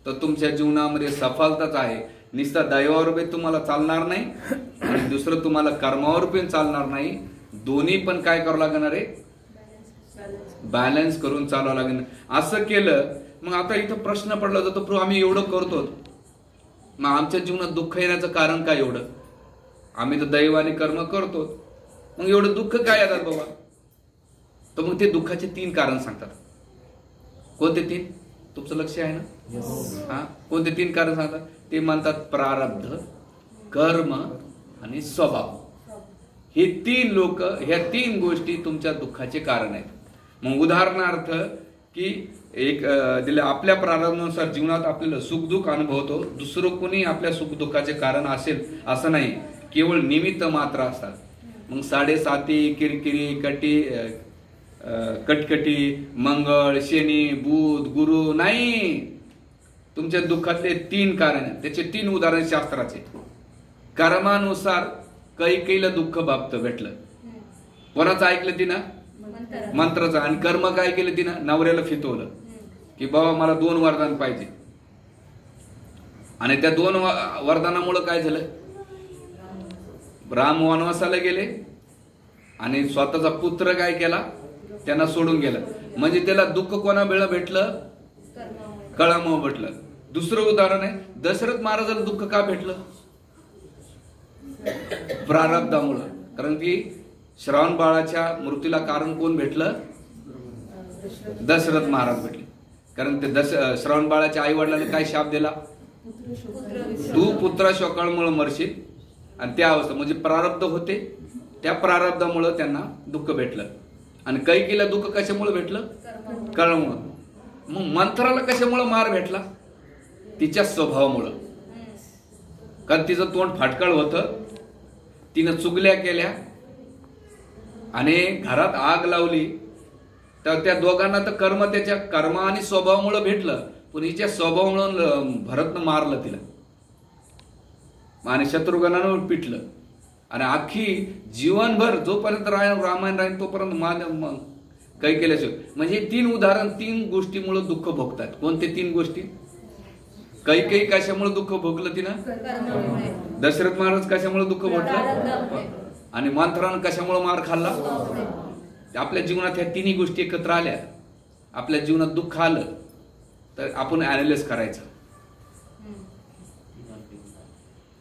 तर तुमच्या जीवनामध्ये सफलताच आहे. नुसतं दैवावर बी तुम्हाला चालणार नाही आणि दुसरं तुम्हाला कर्मावर पण चालणार नाही. दोन्ही पण काय करावं लागणार आहे? बॅलन्स करून चालावं लागेल. असं केलं मग आता इथं प्रश्न पडला जातो, प्रभू आम्ही एवढं करतो मग आमच्या जीवनात दुःख येण्याचं कारण काय एवढं? आम्ही तर दैव आणि कर्म करतो, मग एवढं दुःख काय येतात बाबा? तर मग ते दुःखाचे 3 कारण सांगतात. कोणते 3? तुमचं लक्ष आहे ना? कोणते 3 कारण सांगतात? ते म्हणतात प्रारब्ध, कर्म आणि स्वभाव. हे 3 लोक, ह्या 3 गोष्टी तुमच्या दुःखाचे कारण आहेत. मग उदाहरणार्थ की एक दिलं आपल्या प्रारंभानुसार जीवनात आपल्याला सुखदुःख अनुभवतो. दुसरं कोणी आपल्या सुखदुःखाचे कारण असेल असं नाही, केवळ निमित्त मात्र असतात. मग साडेसाती, किरकिरी, कटकटी, मंगळ, शनी, बुध, गुरु नाही. तुमच्या दुःखातले 3 कारण आहेत. त्याचे 3 उदाहरण शास्त्राचे. कर्मानुसार कैकेयीला दुःख भेटलं. कोणाचं ऐकलं तिनं? मंत्राचं. आणि कर्म काय केलं तिनं? नवऱ्याला फितवलं की बाबा मला 2 वरदान पाहिजे. आणि त्या 2 वरदानामुळे काय झालं? राम वनवासाला गेले आणि स्वतःचा पुत्र काय केला? त्यांना सोडून गेला. म्हणजे त्याला दुःख कोणा भेटलं? कळामुळे भेटलं. दुसरं उदाहरण आहे, दशरथ महाराजाला दुःख का भेटलं? प्रारब्धामुळं. कारण की श्रावण बाळाच्या मृत्यूला कारण कोण भेटलं? दशरथ महाराज भेटले. कारण ते श्रावण बाळाच्या आई वडिलांनी काय शाप दिला? तू पुत्राशोकामुळे मरशील. आणि त्या अवस्था म्हणजे प्रारब्ध होते, त्या प्रारब्धामुळे त्यांना दुःख भेटलं. आणि कैकेयीला दुःख कशामुळे भेटलं? कर्मामुळे. मग मंथराला कशामुळे मार भेटला? तिच्या स्वभावामुळं. कारण तिचं तोंड फाटकळ होतं, तिनं चुगल्या केल्या आणि घरात आग लावली. तर त्या दोघांना तर त्याच्या कर्म आणि स्वभावामुळे भेटलं, पण हिच्या स्वभावामुळे भरतनं मारलं तिला आणि शत्रुघ्नानं पिटलं. आणि अख्खी जीवनभर जोपर्यंत रामायण राहील तोपर्यंत काही केल्याशिवाय. म्हणजे 3 उदाहरण 3 गोष्टीमुळे दुःख भोगतात. कोणते 3 गोष्टी? कैकेयी कशामुळे दुःख भोगलं तिनं? दशरथ महाराज कशामुळे दुःख भोगलं? आणि मंथरानं कशामुळे मार खाल्ला? आपल्या जीवनात ह्या 3 गोष्टी एकत्र आल्या. आपल्या जीवनात दुःख आलं तर आपण अॅनालिसिस करायचं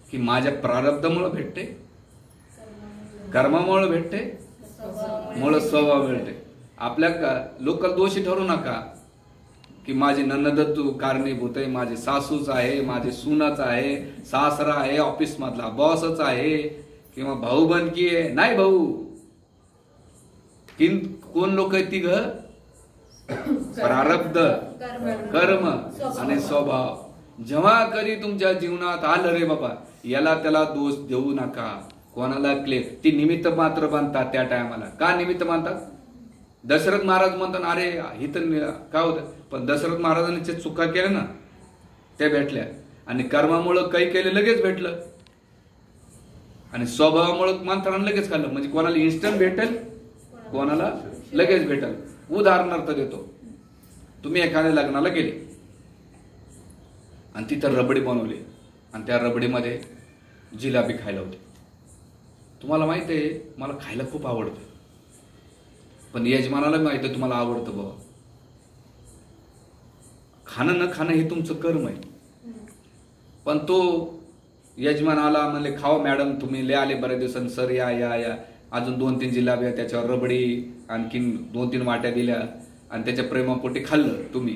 की माझ्या प्रारब्धामुळे भेटते, कर्मामुळे भेटते, मुळे स्वभाव भेटते. आपल्या लोकल दोषी ठरू नका की माझी ननद तू कारणीभूत आहे, माझे सासूच आहे, माझे सूनच आहे, सासरा आहे, ऑफिस मधला बॉसच आहे, किंवा भाऊ बनकी आहे. नाही भाऊ, कोण लोक आहेत? 3 प्रारब्ध, कर्म आणि स्वभाव. जेव्हा कधी तुमच्या जीवनात आलं रे बाबा, याला त्याला दोष देऊ नका. कोणाला ती निमित्त मात्र बांधतात. त्या टायमाला का निमित्त बांधतात? दशरथ महाराज म्हणतात अरे ही तर काय होतं, पण दशरथ महाराजांनी जे चुका केल्या ना त्या भेटल्या. आणि कर्मामुळं काही केलं लगेच भेटलं, आणि स्वभावामुळं मंथरानं लगेच खाल्लं. म्हणजे कोणाला इन्स्टंट भेटेल, कोणाला लगेच भेटेल. उदाहरणार्थ देतो, तुम्ही एखाद्या लग्नाला गेले आणि तिथं रबडी बनवली आणि त्या रबडीमध्ये जिलाबी खायला होती. तुम्हाला माहित आहे मला खायला खूप आवडतं, पण यजमानाला माहित आहे तुम्हाला आवडतं बाबा. खाणं न खाणं हे तुमचं कर्म आहे. पण तो यजमान आला म्हणले खावा मॅडम, तुम्ही लय आले बऱ्याच दिवसांनी, सर या या या. अजून 2-3 जिलाब्या, त्याच्यावर रबडी, आणखीन 2-3 वाट्या दिल्या आणि त्याच्या प्रेमापोटी खाल्लं तुम्ही.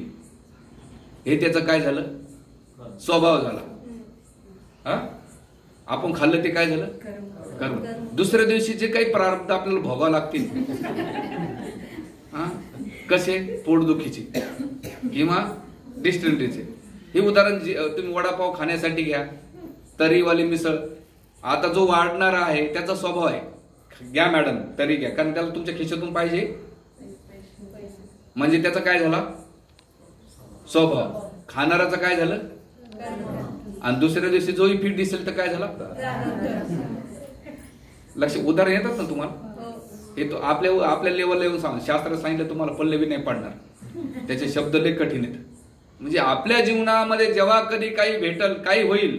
हे त्याचं काय झालं? स्वभाव झाला. हा, आपण खाल्लं ते काय झालं? कर्म. दुसऱ्या दिवशी जे काही प्रारब्ध आपल्याला भोगावं लागतील, कसे? पोटदुखीचे किंवा डिस्टेंट्रीचे. हे उदाहरण तुम्ही वडापाव खाण्यासाठी घ्या, तरीवाली मिसळ. आता जो वाढणारा आहे त्याचा स्वभाव आहे, घ्या मॅडम तरी घ्या, कारण त्याला तुमच्या खिशातून पाहिजे. म्हणजे त्याचा काय झाला? स्वभाव. खाणाराचं काय झालं? आणि दुसऱ्या दिवशी जोही पीठ दिसेल तर काय झाला? लक्ष. उदाहरण येतात ना तुम्हाला? हे तो आपल्या लेवलला येऊन सांग. शास्त्रात सांगितलं तुम्हाला पल्ले बी नाही पडणार, त्याचे शब्द लय कठीण आहेत. म्हणजे आपल्या जीवनामध्ये जेव्हा कधी काही भेटल, काही होईल,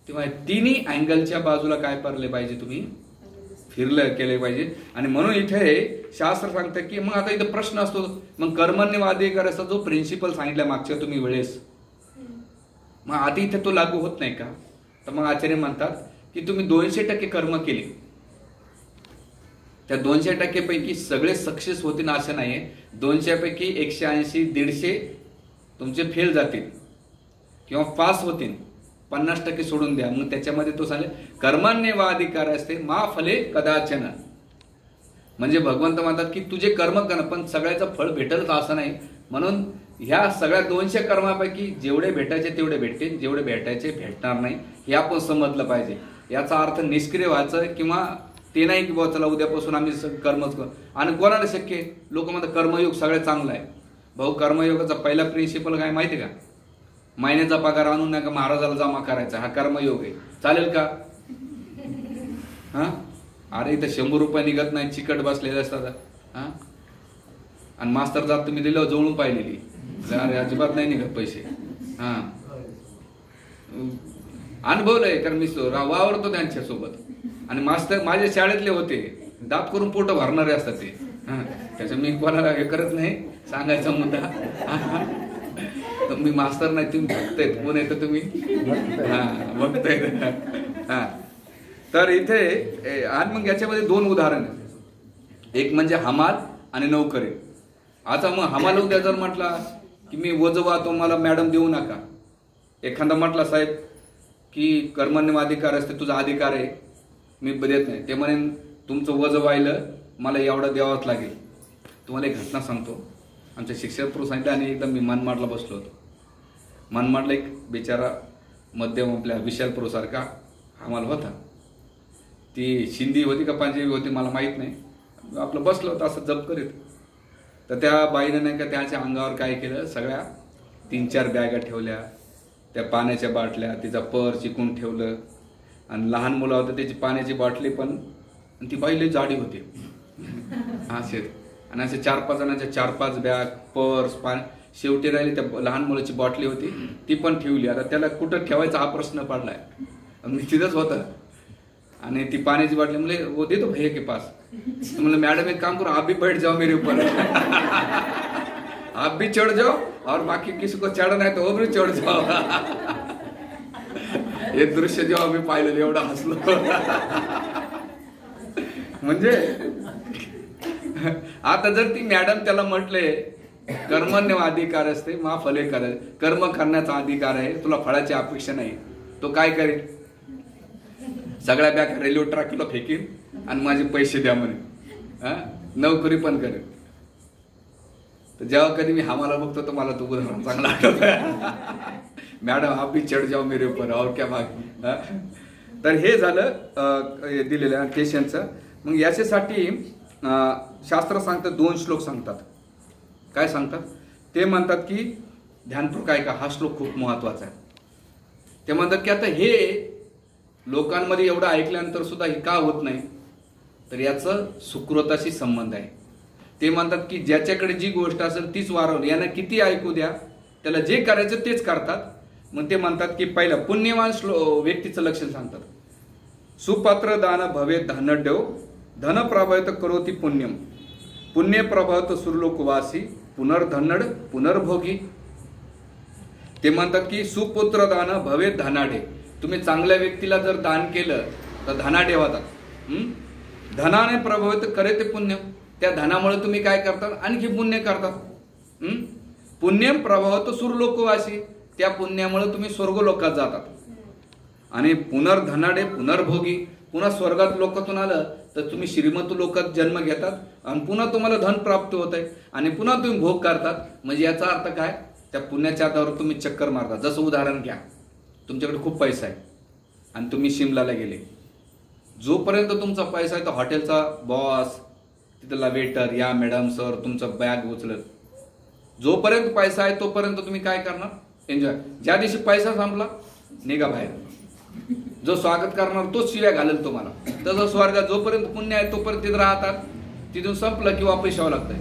तेव्हा 3 अँगलच्या बाजूला काय पडले पाहिजे, तुम्ही फिरलं केले पाहिजे. आणि म्हणून इथे शास्त्र सांगतं की मग आता इथे प्रश्न असतो, मग कर्मण्यवाधिकाराचा जो प्रिन्सिपल सांगितला मागच्या तुम्ही वेळेस, मग आता इथे तो लागू होत नाही का? तर मग आचार्य म्हणतात की तुम्ही 200% कर्म केले, त्या 200% पैकी सगळे सक्सेस होतील असं नाहीये. 200 पैकी 180, 150 तुमचे फेल जातील किंवा पास होतील. 50% सोडून द्या. मग त्याच्यामध्ये तो सांगेल कर्मण्यवाधिकार असते मा फले कदाचन. म्हणजे भगवंत म्हणतात की तुझे कर्म कर, पण सगळ्याचं फळ भेटलच असं नाही. म्हणून ह्या सगळ्या 200 कर्मापैकी जेवढे भेटायचे तेवढे भेटतील, जेवढे भेटायचे भेटणार नाही, हे आपण समजलं पाहिजे. याचा अर्थ निष्क्रिय व्हायचं किंवा ते नाही की बाबा चला उद्यापासून आम्ही कर्मच करू. आणि कोणाला शक्य आहे? लोक म्हणतात कर्मयोग सगळ्यात चांगला आहे. भाऊ, कर्मयोगाचा पहिला प्रिन्सिपल काय माहिती का? महिन्याचा पगार आणून नका महाराजाला जमा करायचा, हा कर्मयोग आहे. चालेल का? हा, अरे इथं 100 रुपये निघत नाही, चिकट बसलेले असतात. हा, आणि मास्तर जात तुम्ही दिलं जवळून पाहिलेली, अरे अजिबात नाही निघत पैसे. हा, अनुभवलंय, कारण मी वावरतो त्यांच्यासोबत. आणि मास्तर माझ्या शाळेतले होते, दात करून पोट भरणारे असतात ते. त्याचं मी कोणाला हे करत नाही, सांगायचा मुद्दा. मी मास्तर नाही, तुम्ही बघतायत. कोण येतं तुम्ही? हा, बघतायत. हा, तर इथे आणि मग याच्यामध्ये 2 उदाहरण आहेत. एक म्हणजे हमाल आणि नोकरी. आता मग हमाल उद्या जर म्हटला की मी वजवा, तो मला मॅडम देऊ नका. एखादा म्हटला साहेब की कर्मण्य अधिकार असते, तुझा अधिकार आहे, मी देत नाही. ते म्हणेन तुमचं वज व्हायलं, मला एवढं द्यावंच लागेल. तुम्हाला एक घटना सांगतो. आमच्या शिक्षक पुरुष सांगितलं. आणि एकदम मी मनमाडला बसलो होतो. मनमाडला एक बिचारा मध्यम आपल्या विशाल पुरुषारखा आम्हाला होता. ती शिंदी होती का पंजाबी होती मला माहीत नाही, आपलं बसलं होतं असं जप करीत. तर त्या बाईनं नाही का त्याच्या अंगावर काय केलं, सगळ्या 3-4 बॅगा ठेवल्या, त्या पाण्याच्या बाटल्या, तिचा पर्स चिकून ठेवलं. आणि लहान मुलं होतं, त्याची पाण्याची बाटली पण. आणि ती बाई लई जाडी होती. असे आणि असे 4-5 जणांच्या 4-5 बॅग, पर्स, शेवटी राहिली त्या लहान मुलाची बाटली होती, ती पण ठेवली. आता त्याला कुठं ठेवायचा हा प्रश्न पडलाय. मी तिथंच होतं. आणि ती पाण्याची बाटली म्हणले वो दे दो भैया के पास. म्हणलं मॅडम एक काम करो, आप भी बैठ जाओ मेरे ऊपर. आप भी चढ़ जाओ और बाकी किसी को चढ़ना है तो वो भी चढ़ जाओ. हे दृश्य जेव्हा मी पाहिलं एवढं हसलो. म्हणजे आता जर ती मॅडम त्याला म्हटले कर्मण्य अधिकार असते, मा फले करायचे, कर्म करण्याचा अधिकार आहे, तुला फळाची अपेक्षा नाही, तो काय करेल? सगळ्या बॅग रेल्वे ट्रॅकला फेकीन आणि माझे पैसे द्या म्हणे. नोकरी पण करेल. तर जेव्हा कधी मी हमाला बघतो तर मला तो उदाहरण चांगला आठवतं. मॅडम आप भी चढ़ जाओ मेरे ऊपर और क्या बाकी. तर हे झालं दिलेलं पेशंटचं. मग याच्यासाठी शास्त्र सांगतात, 2 श्लोक सांगतात. काय सांगतात? ते म्हणतात की ध्यानपूर्वक ऐका, हा श्लोक खूप महत्वाचा आहे. ते म्हणतात की आता हे लोकांमध्ये एवढं ऐकल्यानंतर सुद्धा हे का होत नाही, तर याचं सुकृताशी संबंध आहे. ते म्हणतात की ज्याच्याकडे जी गोष्ट असेल तीच वारवली, यांना किती ऐकू द्या, त्याला जे करायचं तेच करतात. मग ते म्हणतात की पहिलं पुण्यवान व्यक्तीचं लक्षण सांगतात. सुपात्र दान भवे धनड्यो, धन प्रभावित करोती पुण्यम, पुण्य प्रभावित सुरलोकवासी, पुनर्धनड पुनर्भोगी. ते म्हणतात की सुपुत्र दान भवे धनाढ्य. तुम्ही चांगल्या व्यक्तीला जर दान केलं तर धनाढ्य होतात. धनाने प्रभावित करे ते पुण्य. त्या धनामुळे तुम्ही काय करतात? आणखी पुण्य करतात. पुण्यम प्रभावित सुरलोकवासी. त्या पुण्यामुळे तुम्ही स्वर्गलोकात जातात. आणि पुनर्धनाडे पुनर्भोगी. पुन्हा स्वर्गात लोकातून आलं तर तुम्ही श्रीमंत लोकात जन्म घेतात आणि पुन्हा तुम्हाला धन प्राप्त होत आहे आणि पुन्हा तुम्ही भोग करतात. म्हणजे याचा अर्थ काय? त्या पुण्याच्या आधारावर तुम्ही चक्कर मारता. जसं उदाहरण घ्या, तुमच्याकडे खूप पैसा आहे आणि तुम्ही शिमलाला गेले. जोपर्यंत तुमचा पैसा आहे तो हॉटेलचा बॉस, तिथला वेटर, या मॅडम सर तुमचं बॅग उचलत. जोपर्यंत पैसा आहे तोपर्यंत तुम्ही काय करणार? एन्जॉय. ज्या दिवशी पैसा संपला निघा बाहेर. जो स्वागत करणार तोच शिव्या घालेल तुम्हाला. तसं स्वर्गात जोपर्यंत पुण्य आहे तोपर्यंत तिथं राहतात. तिथून संपलं की वापस यावं लागतंय.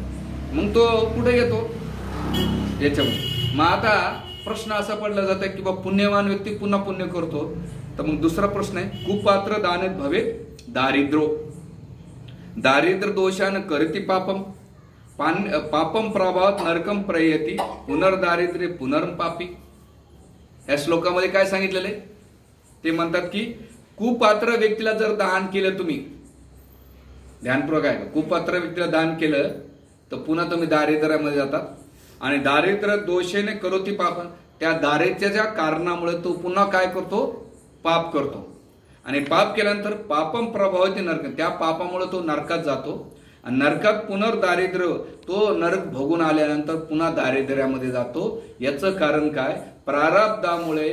मग तो कुठे येतो? याच्यामध्ये. मग आता प्रश्न असा पडला जातो की बा पुण्यवान व्यक्ती पुन्हा पुण्य करतो. तर मग दुसरा प्रश्न आहे, कुपात्र दानेत भवे दारिद्रो, दारिद्र्य दोषान करती पापम, पापम प्रभावात नरकम प्रयती, पुनर्दारिद्र्य पुनर्पापी. या श्लोकामध्ये काय सांगितलेलं आहे? ते म्हणतात की कुपात्र व्यक्तीला जर दान केलं तुम्ही, ध्यानपूर्वक आहे, कुपात्र व्यक्तीला दान केलं तर पुन्हा तुम्ही दारिद्र्यामध्ये जातात. आणि दारिद्र्य दोषेने करोती पापम, त्या दारिद्र्याच्या कारणामुळे तो पुन्हा काय करतो? पाप करतो. आणि पाप केल्यानंतर पापम प्रभावती नरक, त्या पापामुळे तो नरकात जातो. आणि नरकात पुनर्दारिद्र्य, तो नरक भोगून आल्यानंतर पुन्हा दारिद्र्यामध्ये जातो. याचं कारण काय? प्रारब्धामुळे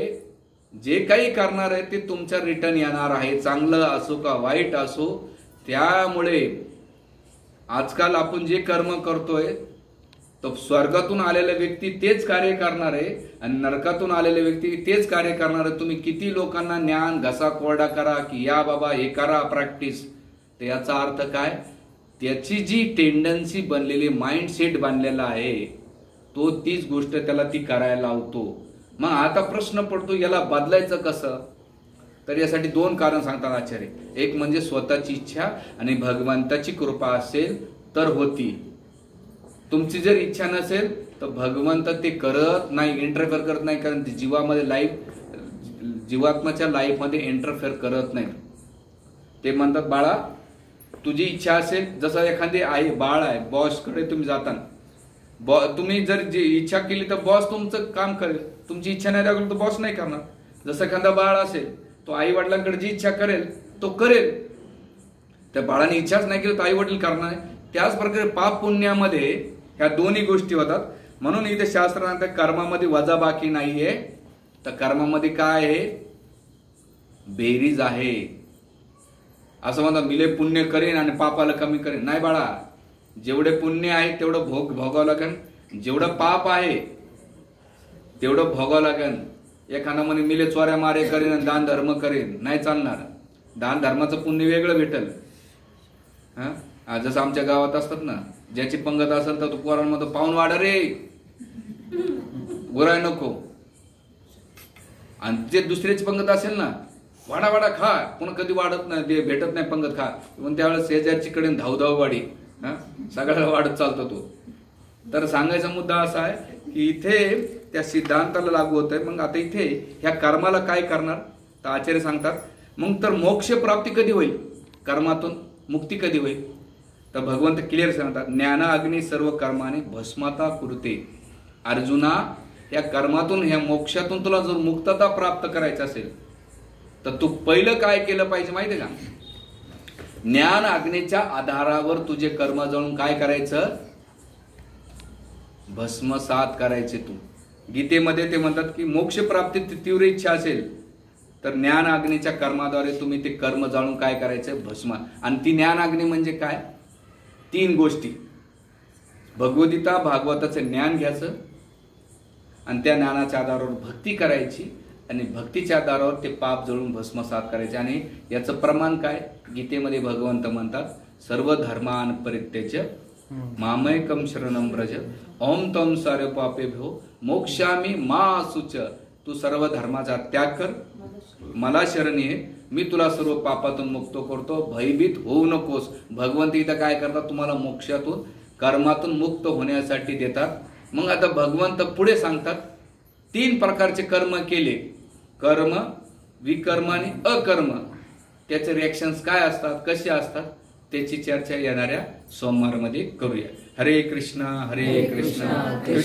जे काही करणार आहे ते तुमच्या रिटर्न येणार आहे, चांगलं असो का वाईट असो. त्यामुळे आजकाल आपण जे कर्म करतोय तो स्वर्गातून आलेले व्यक्ती तेच कार्य करणार आहे आणि नरकातून आलेले व्यक्ती तेच कार्य करणार आहे. तुम्ही किती लोकांना ज्ञान घसा कोरडा करा की या बाबा हे करा प्रॅक्टिस, तर याचा अर्थ काय? त्याची जी टेंडन्सी बनलेली माइंडसेट बनलेला आहे तो तीच गोष्ट त्याला ती करायला लावतो. मग आता प्रश्न पडतो याला बदलायचं कसं? तर यासाठी दोन कारण सांगतात आचार्य. एक म्हणजे स्वतःची इच्छा आणि भगवंताची कृपा असेल तर होती. तुमची जर इच्छा नसेल तर भगवंत ते करत नाही, इंटरफेअर करत नाही, कारण ते जीवात्माच्या लाईफमध्ये इंटरफेअर करत नाही. ते म्हणतात बाळा तुझी इच्छा असेल, जसं एखादी आई बाळ आहे, बॉसकडे तुम्ही जाताना तुम्ही जर इच्छा केली तर बॉस तुमचं काम करेल, तुमची इच्छा नाही दाखवली तर बॉस नाही करणार. जसं एखादा बाळ असेल तो आई वडिलांकडे जी इच्छा करेल तो करेल, त्या बाळाने इच्छाच नाही केली तर आई वडील करणार. त्याच प्रकारे पाप पुण्यामध्ये ह्या दोन्ही गोष्टी होतात. म्हणून इथे शास्त्रांत कर्मामध्ये वजाबाकी नाहीये, तर कर्मामध्ये काय आहे? बेरीज आहे. असं म्हणतात मिले पुण्य करेन आणि पापाला कमी करेन. नाही बाळा, जेवढे पुण्य आहे तेवढं भोगावं लागेल, जेवढं पाप आहे तेवढं भोगावं लागेल. एखादा म्हणे मिले चोऱ्या मारे करेन आणि दान धर्म करेन, नाही चालणार. दान धर्माचं पुण्य वेगळं भेटल. जसं आमच्या गावात असतात ना, ज्याची पंगत असेल तर तो पोरांमध्ये पाहून वाढा रे, गुराय नको. आणि जे दुसऱ्याची पंगत असेल ना, वाडा वाडा खा, पुन्हा कधी वाढत नाही, भेटत नाही पंगत खा, पण त्यावेळेस शेजारची कडे धावधाव वाढी, सगळ्याला वाढत चालतो तो. तर सांगायचा मुद्दा असा आहे की इथे त्या सिद्धांताला लागू होत आहे. मग आता इथे ह्या कर्माला काय करणार? तर आचार्य सांगतात मग तर मोक्ष प्राप्ती कधी होईल, कर्मातून मुक्ती कधी होईल? तर भगवंत क्लिअर सांगतात, ज्ञान अग्नी सर्व कर्माने भस्माता कुरुते. अर्जुना, या कर्मातून ह्या मोक्षातून तुला जर मुक्तता प्राप्त करायची असेल तर तू पहिलं काय केलं पाहिजे माहिती आहे का? ज्ञान अग्नीच्या आधारावर तुझे कर्म जळून काय करायचं? भस्मसात करायचे. तू गीतेमध्ये ते म्हणतात की मोक्ष प्राप्ती तीव्र इच्छा असेल तर ज्ञान अग्नीच्या कर्माद्वारे तुम्ही ते कर्म जाळून काय करायचं? भस्म. आणि ती ज्ञान अग्नी म्हणजे काय? 3 गोष्टी. भगवद्गीता भागवताचं ज्ञान घ्यायचं आणि त्या ज्ञानाच्या आधारावर भक्ती करायची आणि भक्तीच्या आधारावर ते पाप जळून भस्मसात करायचे. आणि याचं प्रमाण काय? गीतेमध्ये भगवंत म्हणतात, सर्व धर्मान परित्यज्य मामैकम शरणं व्रज ओम तम सर्व पापेभ्यो मोक्षामि मा शुच. तू सर्व धर्माचा त्याग कर, मला शरण ये, मी तुला सर्व पापातून मुक्त करतो, भयभीत होऊ नकोस. भगवंत इथं काय करतात? तुम्हाला मोक्षातून कर्मातून मुक्त होण्यासाठी देतात. मग आता भगवंत पुढे सांगतात 3 प्रकारचे कर्म केले, कर्म, विकर्म आणि अकर्म. त्याचे रिएक्शन्स काय असतात, कसे असतात, त्याची चर्चा येणाऱ्या सोमवारमध्ये करूया. हरे कृष्ण हरे कृष्ण कृष्ण